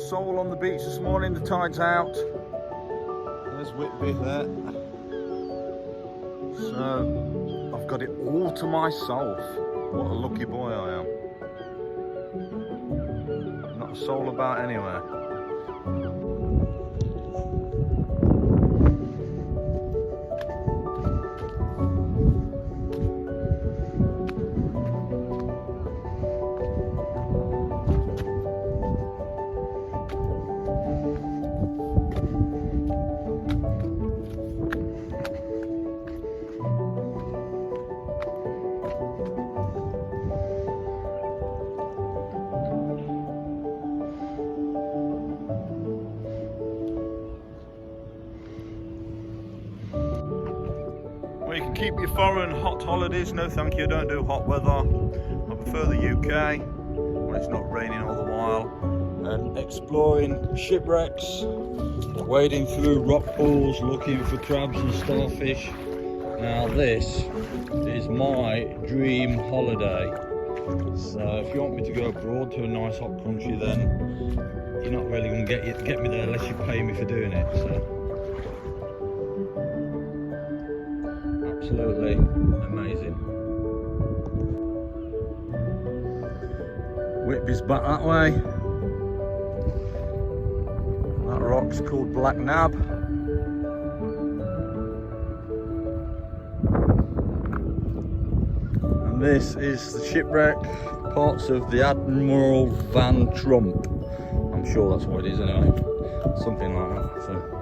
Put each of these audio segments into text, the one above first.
soul on the beach this morning. The tide's out. There's Whitby there. So I've got it all to myself. What a lucky boy I am. Not a soul about anywhere. You can keep your foreign hot holidays. No thank you, I don't do hot weather. I prefer the UK when it's not raining all the while. And exploring shipwrecks, wading through rock pools, looking for crabs and starfish. Now this is my dream holiday. So if you want me to go abroad to a nice hot country, then you're not really going to get me there unless you pay me for doing it. So. Absolutely amazing. Whitby's back that way. That rock's called Black Nab. And this is the shipwreck, parts of the Admiral Van Trump. I'm sure that's what it is anyway. Something like that. So.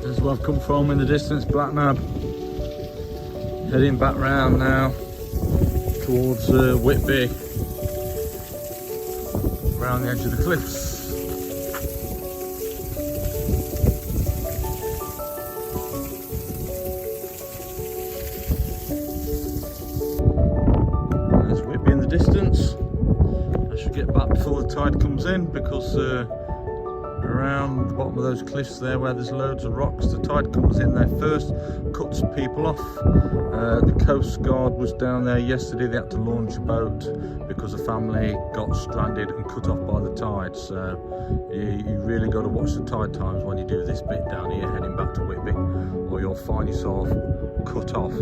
As well, I've come from in the distance, Black Nab. Heading back round now towards Whitby, around the edge of the cliffs. There's Whitby in the distance. I should get back before the tide comes in because around the bottom of those cliffs there where there's loads of rocks, the tide comes in there first, cuts people off. The Coast Guard was down there yesterday. They had to launch a boat because a family got stranded and cut off by the tide. So you really got to watch the tide times when you do this bit down here heading back to Whitby, or you'll find yourself cut off.